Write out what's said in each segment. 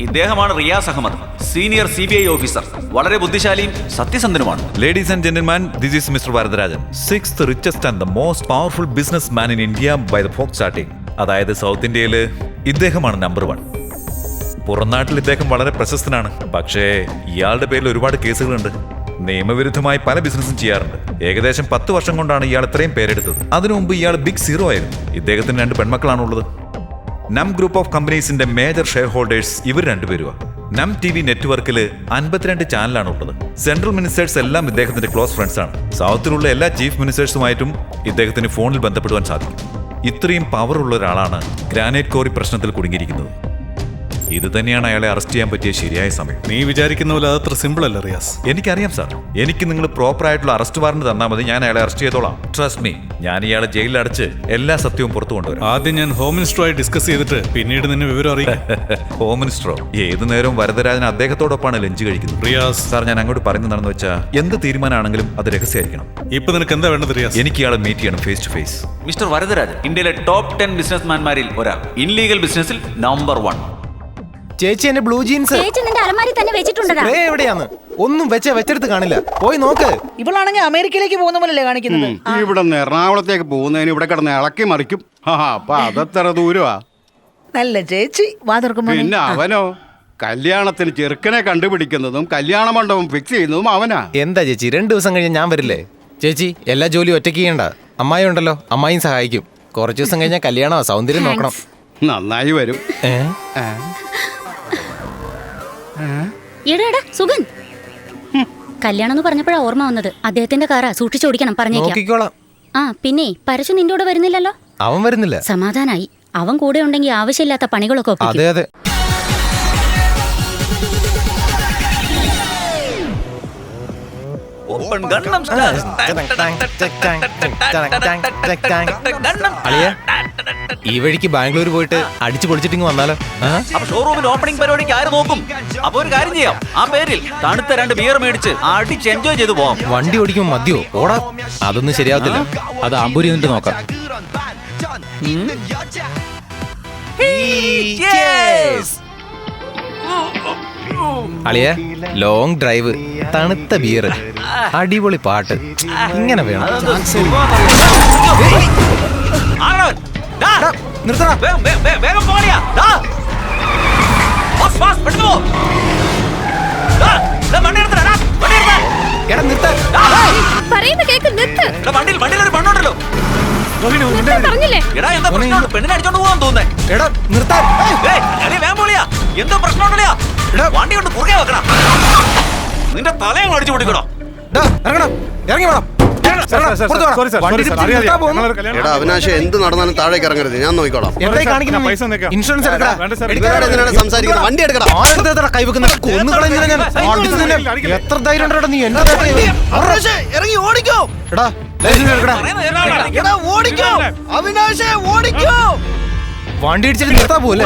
ഇദ്ദേഹമാണ് Riyaz Ahmed, senior CBI officer. വളരെ ബുദ്ധിശാലിയും സത്യസന്ധനുമാണ്. Ladies and gentlemen, this is Mr. Varadarajan, 6th richest and the most powerful businessman in India by the folk starting. അതായത് south ഇന്ത്യയിൽ ഇദ്ദേഹമാണ് number 1. പുറംനാട്ടിൽ ഇദ്ദേഹം വളരെ പ്രശസ്തനാണ്. പക്ഷേ ഇയാളുടെ പേരിൽ ഒരുപാട് കേസുകളുണ്ട്. നിയമവിരുദ്ധമായി പല ബിസിനസ്സും ചെയ്യാറുണ്ട്. ഏകദേശം 10 വർഷം കൊണ്ടാണ് ഇയാൾ ഇത്രയും പേരെടുത്തത്. അതിനു മുമ്പ് ഇയാൾ ബിഗ് സീറോ ആയിരുന്നു. ഇദ്ദേഹത്തിന് 2 പെൺമക്കളാണുള്ളത്. നം ഗ്രൂപ്പ് ഓഫ് കമ്പനീസിന്റെ മേജർ ഷെയർ ഹോൾഡേഴ്സ് ഇവർ 2 പേരുമാണ്. നം TV നെറ്റ്വർക്കിൽ 52 ചാനലാണ് ഉള്ളത്. സെൻട്രൽ മിനിസ്റ്റേഴ്സ് എല്ലാം ഇദ്ദേഹത്തിന്റെ ക്ലോസ് ഫ്രണ്ട്സ് ആണ്. സൗത്തിലുള്ള എല്ലാ ചീഫ് മിനിസ്റ്റേഴ്സുമായിട്ടും ഇദ്ദേഹത്തിന് ഫോണിൽ ബന്ധപ്പെടുവാൻ സാധിക്കും. ഇത്രയും പവർ ഉള്ള ഒരാളാണ് ഗ്രാനൈറ്റ് ക്വാറി പ്രശ്നത്തിൽ കുടുങ്ങിയിരിക്കുന്നത്. ഇത് തന്നെയാണ് അയാളെ അറസ്റ്റ് ചെയ്യാൻ പറ്റിയ ശരിയായ സമയം. നീ വിചാരിക്കുന്ന പോലെ അതത്ര സിമ്പിൾ അല്ല റിയാസ്. എനിക്കറിയാം സാർ. എനിക്ക് നിങ്ങൾ പ്രോപ്പർ ആയിട്ടുള്ള അറസ്റ്റ് വാറന്റ് തന്നാൽ മതി, ഞാൻ അയാളെ അറസ്റ്റ് ചെയ്തോളാം. ട്രസ്റ്റ് മീ, ഞാൻ ഇയാളെ ജയിലിൽ അടച്ച് എല്ലാ സത്യവും പുറത്തു കൊണ്ടുവരും. ആദ്യം ഞാൻ ഹോം മിനിസ്റ്ററുമായി ഡിസ്കസ് ചെയ്തിട്ട് പിന്നീട് നിന്നെ വിവരം അറിയിക്കാം. ഹോം മിനിസ്റ്ററോ? ഏതു നേരവും വരദരാജൻ അദ്ദേഹത്തോടൊപ്പമാണ് ലഞ്ച് കഴിക്കുന്നത്. റിയാസ് സാർ, ഞാൻ അങ്ങോട്ട് പറയുന്നതാണെന്ന് വെച്ചാൽ എന്ത് തീരുമാനമാണെങ്കിലും അത് രഹസ്യമായിരിക്കണം. ഇപ്പൊ നിനക്ക് എന്താ വേണ്ടത് റിയാസ്? എനിക്ക് ഇയാളെ മീറ്റ് ചെയ്യണം face to face. Mister Varadarajan ഇന്ത്യയിലെ ടോപ്പ് 10 ബിസിനസ്മാൻമാരിൽ ഒരാൾ. ഇൻലീഗൽ ബിസിനസ്സിൽ നമ്പർ 1. ചേച്ചി എന്റെ ബ്ലൂ ജീൻസ് ചേച്ചി നിന്റെ അലമാരി തന്നെ വെച്ചിട്ടുണ്ടോ? എവിടെയാന്ന് ഒന്നും വെച്ചെടുത്ത് കാണില്ല. പോയി നോക്ക്. ഇവളാണെങ്കിൽ അമേരിക്കയിലേക്ക് പോകുന്ന പോലല്ലേ കാണിക്കുന്നത്. ഇവിടെ നിന്ന് എറണാകുളത്തേക്ക് പോകുന്നതിന് ഇവിടെ കിടന്ന് ഇളക്കി മറിക്കും. അപ്പൊ അതെത്ര ദൂരമാ. നല്ല ചേച്ചി വാ തുറക്കുമ്പോ. പിന്നെ അവനോ കല്യാണത്തിന് ചെറുക്കനെ കണ്ടുപിടിക്കുന്നതും കല്യാണ മണ്ഡപം ഫിക്സ് ചെയ്യുന്നതും അവനാ. എന്താ ചേച്ചി, 2 ദിവസം കഴിഞ്ഞ് ഞാൻ വരില്ലേ? ചേച്ചി എല്ലാ ജോലിയും ഒറ്റയ്ക്ക് ചെയ്യണ്ട. അമ്മായി ഉണ്ടല്ലോ, അമ്മായിയും സഹായിക്കും. കുറച്ച് ദിവസം കഴിഞ്ഞാൽ കല്യാണമാ, സൗന്ദര്യം നോക്കണം. നന്നായി വരും. എടാ സുഗൻ, കല്യാണം എന്ന് പറഞ്ഞപ്പോഴാ ഓർമ്മ വന്നത്. അദ്ദേഹത്തിന്റെ കാറാ, സൂക്ഷിച്ചോടിക്കണം, പറഞ്ഞേക്കാം. നോക്കിക്കോളാം. ആ പിന്നെ പരശു നിന്റെ കൂടെ വരുന്നില്ലല്ലോ? അവൻ വരുന്നില്ല. സമാധാനായി. അവൻ കൂടെ ഉണ്ടെങ്കിൽ ആവശ്യമില്ലാത്ത പണികളൊക്കെ ഒപ്പിക്കും. അതെ അതെ. അളിയ, ഈ വഴിക്ക് ബാംഗ്ലൂർ പോയിട്ട് അടിച്ചു പൊളിച്ചിട്ടിങ് വന്നാലോ? അപ്പൊ ഷോറൂമിൽ ഓപ്പണിംഗ് പരിപാടിക്ക് ആര് നോക്കും? അപ്പൊ ഒരു കാര്യം ചെയ്യാം, ആ പേരിൽ തണുത്ത 2 ബിയർ മേടിച്ച് അടിച്ച് എൻജോയ് ചെയ്ത് പോവാം. വണ്ടി ഓടിക്കുമ്പോ മദ്യോ ഓടാ, അതൊന്നും ശരിയാവത്തില്ല. അത് ആമ്പൂരി നിന്നിട്ട് നോക്കാം. അളിയ, ലോങ് ഡ്രൈവ്, തണുത്ത ബിയർ, അടിപൊളി പാട്ട്, ഇങ്ങനെ വേണം. എന്തോ പ്രശ്നമുണ്ടല്ലോ, വണ്ടി കൊണ്ട് പുറകെ വെക്കണം. നിന്റെ തലയും അടിച്ചു പൊട്ടിക്കണോ? ഇറങ്ങി വേണം. അവിനാശ്, എന്ത് നടന്നാലും താഴേക്ക് ഇറങ്ങരുത്, ഞാൻ നോക്കിക്കോളാം. ഇൻഷുറൻസ് സംസാരിക്കണം, വണ്ടി എടുക്കണം. എത്ര ധൈര്യം ഉണ്ടോ നീ? ഇറങ്ങി ഓടിക്കോ. ഓടിക്കോ അവിനാശേ, ഓടിക്കോ. വണ്ടി ഇടിച്ചിട്ട് നിർത്താൻ പോലെ.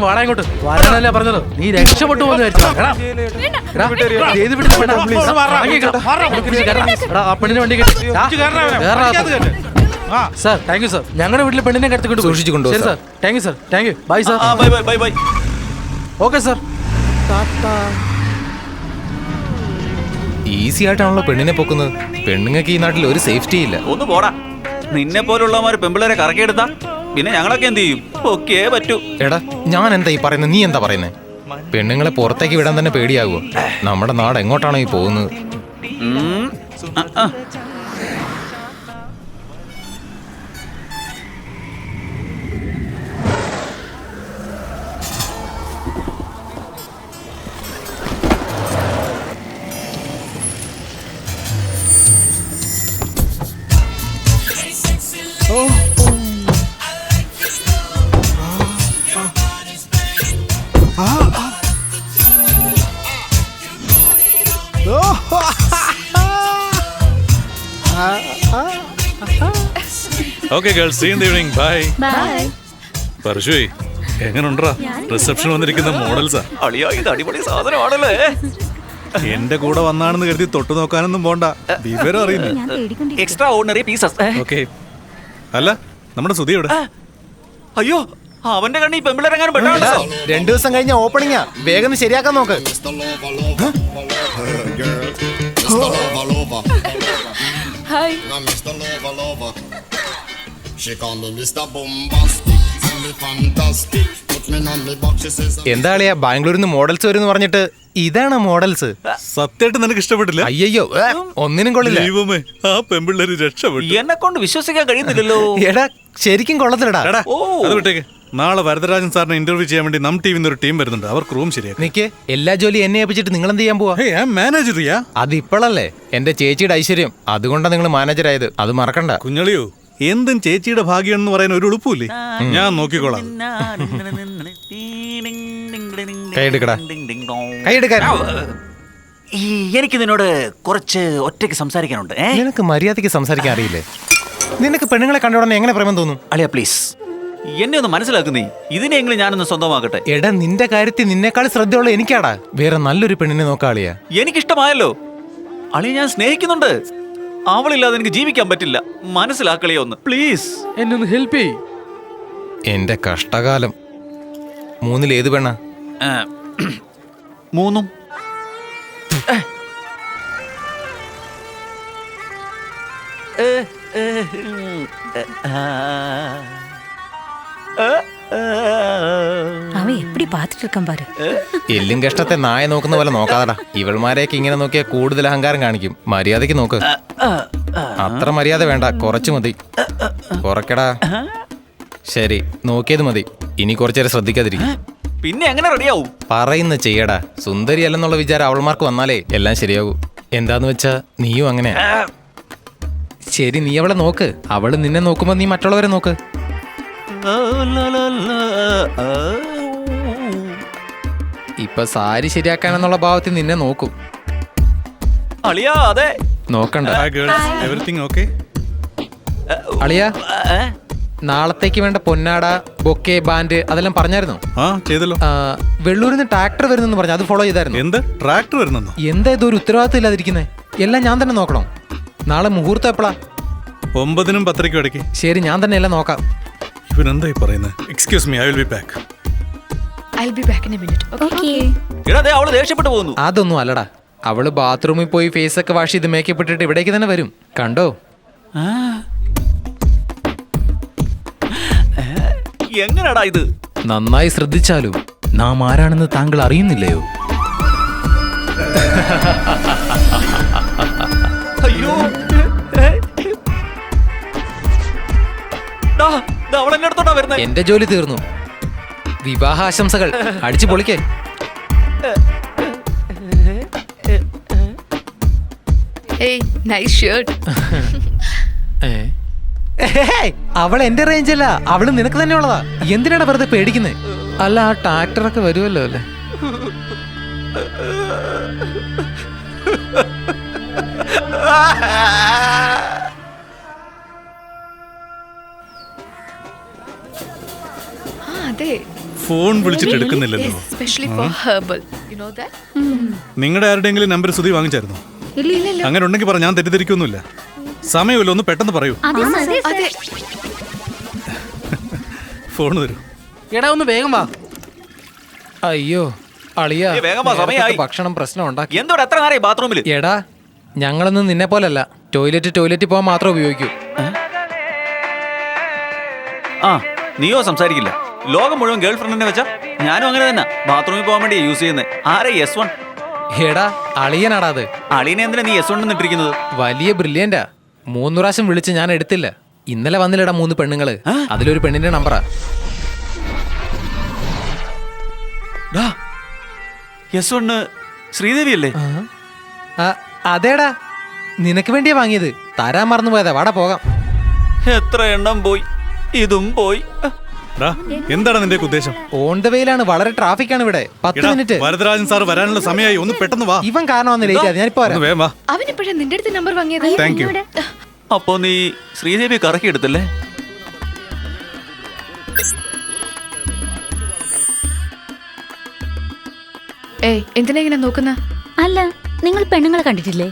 വാടാങ്ങോട്ട് വരാനല്ലേ പറഞ്ഞത്. നീ രക്ഷപ്പെട്ടു പോകുന്ന പെണ്ണിന് വണ്ടി സാർ. Thank you sir. ഞങ്ങളുടെ വീട്ടിലെ പെണ്ണിനെ കടത്തിക്കൊണ്ട് സൂക്ഷിച്ചുകൊണ്ടു sir. Thank you sir. Thank you. Bye sir. Bye. Okay sir. Easy ആയിട്ടാണല്ലോ പെണ്ണിനെ പൊക്കുന്നത്. പെണ്ണുങ്ങൾക്ക് ഈ നാട്ടിൽ ഒരു സേഫ്റ്റി ഇല്ല. ഒന്ന് പോടാ. നിന്നെ പോലുള്ളവന്മാര് പെമ്പിള്ളേരെ കറക്കിയെടുത്താ പിന്നെ ഞങ്ങളൊക്കെ എന്ത് ചെയ്യും? ഒക്കേ പറ്റൂ. എടാ, ഞാൻ എന്താ ഈ പറയുന്നത്, നീ എന്താ പറയുന്നത്? പെണ്ണുങ്ങളെ പുറത്തേക്ക് വിടാൻ തന്നെ പേടിയാകുമോ? നമ്മുടെ നാട് എങ്ങോട്ടാണോ ഈ പോകുന്നത്? Okay girls, see you in the evening. Bye. Bye. പരശുവേ, എങ്ങനുണ്ടാ? റിസപ്ഷൻ വന്നിരിക്കുന്ന മോഡൽസാ. അളിയാ, ഇത് അടിപൊളി സാധനമാണല്ലേ. എന്റെ കൂടെ വന്നാണെന്ന് കരുതി തൊട്ടു നോക്കാനൊന്നും പോണ്ട, വിവരം അറിയുന്നു. Extra ordinary pieces. ഓക്കെ. അല്ല, നമ്മുടെ സുധി എവിടെ? അയ്യോ, അവന്റെ കണ്ണി പെമ്പിളിറങ്ങാൻ പെട്ടാണല്ലോ. 2 ദിവസം കഴിഞ്ഞ ഓപ്പണിങ്ങാ, വേഗം ശരിയാക്കാൻ നോക്ക്. ഹായ്. എന്താ അളിയാ, ബാംഗ്ലൂരിൽ നിന്ന് മോഡൽസ് വരും പറഞ്ഞിട്ട് ഇതാണ് മോഡൽസ്? സത്യമായിട്ട് നിനക്ക് ഇഷ്ടപ്പെട്ടില്ല? അയ്യോ, ഒന്നിനും കൊള്ളില്ല. ദൈവമേ, ആ പെമ്പിള്ളേര് രക്ഷപ്പെട്ടു. എന്നെ കൊണ്ട് വിശ്വസിക്കാൻ കഴിയുന്നില്ലല്ലോ. എടാ ശരിക്കും കൊള്ളത്തില്ലടാ. എടാ, ഓ. അത് വിട്ടേക്ക്. നാളെ വരദരാജൻ സാറിനെ ഇന്റർവ്യൂ ചെയ്യാൻ വേണ്ടി നം ടിവിന്ന് ഒരു ടീം വരുന്നുണ്ട്. അവർക്ക് റൂം ശരിയാക്കി. നിക്ക്, എല്ലാ ജോലി എന്നെ ഏൽപ്പിച്ചിട്ട് നിങ്ങൾ എന്ത് ചെയ്യാൻ പോവാ? മാനേജറിയാ? അത് ഇപ്പോഴല്ലേ എന്റെ ചേച്ചിയുടെ ഐശ്വര്യം, അതുകൊണ്ടാണ് നിങ്ങൾ മാനേജർ ആയത്, അത് മറക്കണ്ട. കുഞ്ഞളിയോ, എന്തും ചേച്ചിയുടെ ഭാഗ്യം എന്ന് പറയാൻ ഒരു എളുപ്പമില്ലേ? ഞാൻ നോക്കിക്കോളാം. കൈയെടുക്കടാ, കൈയെടുക്കാൻ. എനിക്ക് നിന്നോട് കുറച്ച് ഒറ്റയ്ക്ക് സംസാരിക്കാനുണ്ട്. നിനക്ക് മര്യാദയ്ക്ക് സംസാരിക്കാൻ അറിയില്ലേ? നിനക്ക് പെണ്ണുങ്ങളെ കണ്ട ഉടനെ എങ്ങനെ പ്രേമം തോന്നും? അളിയ പ്ലീസ്, എന്നെ ഒന്ന് മനസ്സിലാക്കുന്നേ. ഇതിനെങ്കിലും ഞാനൊന്ന് സ്വന്തമാക്കട്ടെ. എടാ, നിന്റെ കാര്യത്തിൽ നിന്നേക്കാൾ ശ്രദ്ധയുള്ള എനിക്കാടാ. വേറെ നല്ലൊരു പെണ്ണിനെ നോക്കാളിയാ. എനിക്കിഷ്ടമായല്ലോ അളിയ, ഞാൻ സ്നേഹിക്കുന്നുണ്ട്. അവളില്ലാതെ എനിക്ക് ജീവിക്കാൻ പറ്റില്ല. മനസ്സിലാക്കളിയോ ഒന്ന് പ്ലീസ്. എന്നെ ഒന്ന് ഹെൽപ്പ് ചെയ്. എന്റെ കഷ്ടകാലം. 3 ഏത് പെണ്ണ? 3 അവൻ എപ്പടി പാത്തിട്ട് இருக்கான் பாரு. എല്ലും കഷ്ടത്തെ നായ നോക്കുന്ന പോലെ നോക്കാതടാ. ഇവൾമാരെയൊക്കെ ഇങ്ങനെ നോക്കിയാൽ കൂടുതൽ അഹങ്കാരം കാണിക്കും. മര്യാദയ്ക്ക് നോക്ക്. അത്ര മര്യാദ വേണ്ട, കുറച്ച് മതി. കുറയ്ക്കടാ. ശരി, നോക്കിയത് മതി. ഇനി കുറച്ചേരം ശ്രദ്ധിക്കാതിരിക്കും. പിന്നെ എങ്ങനെ റെഡിയാവും? പറയുന്ന ചെയ്യടാ. സുന്ദരി അല്ലെന്നുള്ള വിചാരം അവൾമാർക്ക് വന്നാലേ എല്ലാം ശരിയാകൂ. എന്താന്ന് വെച്ചാ നീയും അങ്ങനെ. ശരി, നീ അവളെ നോക്ക്. അവള് നിന്നെ നോക്കുമ്പോ നീ മറ്റുള്ളവരെ നോക്ക്. ഇപ്പൊ സാരി ശരിയാക്കാനെന്നുള്ള ഭാവത്തിൽ നിന്നെ നോക്കും. അളിയാ, അതെ. നോക്കണ്ട. Everything okay? അളിയാ, നാളത്തേക്ക് വേണ്ട പൊന്നാട, ബൊക്കെ, ബാൻഡ് അതെല്ലാം പറഞ്ഞായിരുന്നോ? ആ, ചെയ്തല്ലോ. വെള്ളൂരിൽ നിന്ന് ട്രാക്ടർ വരുന്നെന്ന് പറഞ്ഞു, അത് ഫോളോ ചെയ്തായിരുന്നു? എന്ത് ട്രാക്ടർ വരുന്നെന്നോ? എന്താ ഇതൊരു ഉത്തരവാദിത്തം ഇല്ലാതിരിക്കുന്നേ? എല്ലാം ഞാൻ തന്നെ നോക്കണം. നാളെ മുഹൂർത്തം എപ്പോഴാ? 9-നും 10-നും ഇടയ്ക്ക്. ശരി, ഞാൻ തന്നെ എല്ലാം നോക്കാം. ഇവനെന്തായി പറയുന്നത്? Excuse me, I will be back. I'll be back in a minute. Okay. എടാ, ദേ അവള് ദേഷ്യപ്പെട്ടു പോകുന്നു. അതൊന്നും അല്ലടാ, അവള് ബാത്റൂമിൽ പോയി ഫേസ് ഒക്കെ വാഷ് ചെയ്ത് മേക്കപ്പ് ഇട്ടിട്ട് ഇവിടേക്ക് തന്നെ വരും. കണ്ടോ? എങ്ങനെടാ ഇത്? നന്നായി ശ്രദ്ധിച്ചാലും നാം ആരാണെന്ന് താങ്കൾ അറിയുന്നില്ലയോ? അയ്യോ, അവളെന്നെ അടുത്തോട്ടാ വരുന്നത്. എന്റെ ജോലി തീർന്നു. വിവാഹാശംസകൾ. അടിച്ചു പൊളിക്കേ. Hey, nice shirt. അവൾ എന്റെ റേഞ്ച് അല്ല, അവള് നിനക്ക് തന്നെ ഉള്ളതാ. എന്തിനാണ് വെറുതെ പേടിക്കുന്നത്? അല്ല, ആ ട്രാക്ടറൊക്കെ വരുമല്ലോ അല്ലേ? അതെ. ഫോൺ വിളിച്ചിട്ട് എടുക്കുന്നില്ലല്ലോ. Especially for herbal. You know that? നിങ്ങളുടെ ആരുടെയെങ്കിലും നമ്പർ സുധി വാങ്ങിച്ചായിരുന്നോ? ഇല്ല. അങ്ങനെ ഉണ്ടെങ്കിൽ പറ, ഞാൻ തെറ്റിദ്ധരിക്കൊന്നുമില്ല. സമയമില്ല, ഒന്ന് പെട്ടെന്ന് പറയൂ. അതെ. ഫോൺ തരൂ. എടാ, ഒന്ന് വേഗം വാ. അയ്യോ അളിയാ, വേഗം വാ, സമയായി. ഭക്ഷണം പ്രശ്നം ഉണ്ടാക്കി. എന്തോടെ എത്ര നേരം ബാത്റൂമിൽ? എടാ, ഞങ്ങളൊന്നും നിന്നെ പോലല്ല. ടോയ്ലറ്റിൽ പോകാൻ മാത്രം ഉപയോഗിക്കൂ. ആ, നീയോ സംസാരിക്കില്ല. ലോകം മുഴുവൻ ഗേൾ ഫ്രണ്ടിനെ വെച്ചാ ഞാനും അങ്ങനെ തന്നെ ബാത്റൂമിൽ പോകാൻ വേണ്ടി യൂസ് ചെയ്യുന്നത്. ആരെ S1? എടാ, അളിയനാടാ അത്. അളിയനെ എന്തിനാ നീ S1 ഇട്ടിരിക്കുന്നത്? വലിയ ബ്രില്യന്റാ. 3 പ്രാവശ്യം വിളിച്ച് ഞാൻ എടുത്തില്ല. ഇന്നലെ വന്നില്ലടാ 3 പെണ്ണുങ്ങള്. അതിലൊരു പെണ്ണിന്റെ നമ്പറാ. S1 ശ്രീദേവി അല്ലേ? അതേടാ, നിനക്ക് വേണ്ടിയാ വാങ്ങിയത്. തരാൻ മറന്നു പോയതാ. വാടാ പോകാം. എത്ര എണ്ണം പോയി, ഇതും പോയി. എന്താണ് നിന്റെ ഉദ്ദേശം? ഓൺ ദ വേയിലാണ്, വളരെ ട്രാഫിക് ആണ് ഇവിടെ. 10 മിനിറ്റ്. വരദരാജൻ സാർ വരാനുള്ള സമയമായി, ഒന്ന് പെട്ടെന്ന് വാ. ഇവൻ കാരണം ഞാനിപ്പോ വരാം. വേഗം വാ. അവനിപ്പോഴാ നിന്റെ അടുത്ത് നമ്പർ വാങ്ങിയത്. Thank you. അപ്പൊ നീ ശ്രീദേവി കറക്കി എടുത്തല്ലേ? എന്തിനാ ഇങ്ങനെ നോക്കുന്ന? അല്ല, നിങ്ങൾ പെണ്ണുങ്ങളെ കണ്ടിട്ടില്ലേ?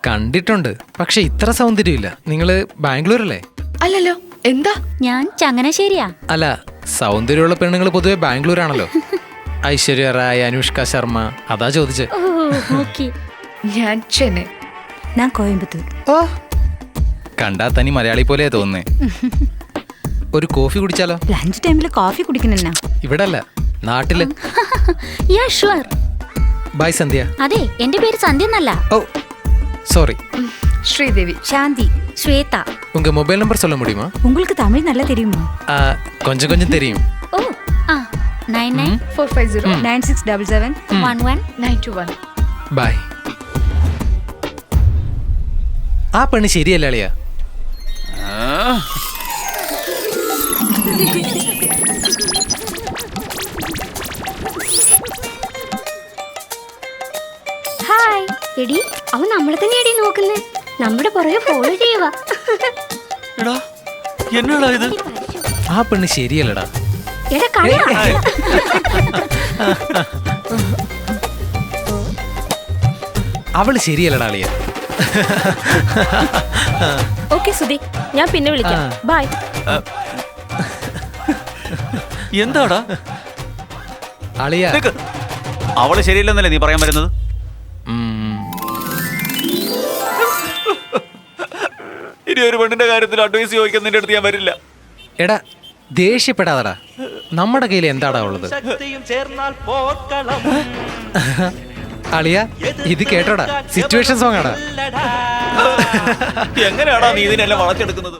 കണ്ടിട്ടുണ്ട്, പക്ഷെ ഇത്ര സൗന്ദര്യമില്ല. നിങ്ങള് ബാംഗ്ലൂരല്ലേ? അല്ലല്ലോ, എന്താ? ഞാൻ ചങ്ങനാശ്ശേരിയാ. അല്ല, സൗന്ദര്യമുള്ള പെണ്ണുങ്ങൾ പൊതുവെ ബാംഗ്ലൂരാണല്ലോ. ഐശ്വര്യ റായ്, അനുഷ്ക ശർമ്മ, അതാ ചോദിച്ചേ. ഓ ഓക്കെ. ഞാൻ ചെന്നൈ. ഞാൻ കോയമ്പത്തൂർ. കണ്ടാ തനി മലയാളി പോലെ തോന്നുന്നേ. ഒരു കോഫി കുടിച്ചാലോ? ലഞ്ച് ടൈമിൽ കോഫി കുടിക്കണെന്നാ? ഇവിടെ അല്ല, നാട്ടില്. Yeah sure. ബൈ സന്ധ്യ. അതെ, എന്റെ പേര് സന്ധ്യ എന്നല്ല. ഓ സോറി. ശ്രീദേവി. ശാന്തി. ശ്വേത. உங்க மொபைல் நம்பர் சொல்ல முடியுமா? உங்களுக்கு தமிழ் நல்லா தெரியுமா? கொஞ்சம் கொஞ்சம் தெரியும். ഓ ആ 99 450 9677 11 921. ബൈ. ആ പെണ്ണ് ശരിയല്ല അളിയാ. ഹായ്. എടി, അവൻ നമ്മളെ തന്നെ എടി നോക്കുന്നേ. നമ്മുടെ പുറകെ ഫോളോ ചെയ്യുക. എടാ എന്നാടാ ഇത്? ആ പെണ്ണ് ശരിയല്ലടാ. എടാ കണ്ടാ? അവള് ശരിയല്ലടാ അളിയാ. ഓക്കെ സുധി, ഞാൻ പിന്നെ വിളിക്കാം. ബൈ. എന്താടാ? അളിയാ. നിക്ക്. അവള് ശരിയല്ലെന്നല്ലേ നീ പറയാൻ വരുന്നത്? ഇനി ഒരു പെണ്ണിന്റെ കാര്യത്തിൽ അഡ്വൈസ് ചോദിക്കാൻ നിന്റെ അടുത്ത് ഞാൻ വരില്ല. എടാ ദേഷ്യപ്പെടാതടാ. നമ്മുടെ കയ്യിൽ എന്താടാ ഉള്ളത്? അളിയ, ഇത് കേട്ടോടാ, സിറ്റുവേഷൻ സോങ് ആടാ. എങ്ങനെയാടാ നീ ഇതിനെല്ലാം വളച്ചെടുക്കുന്നത്?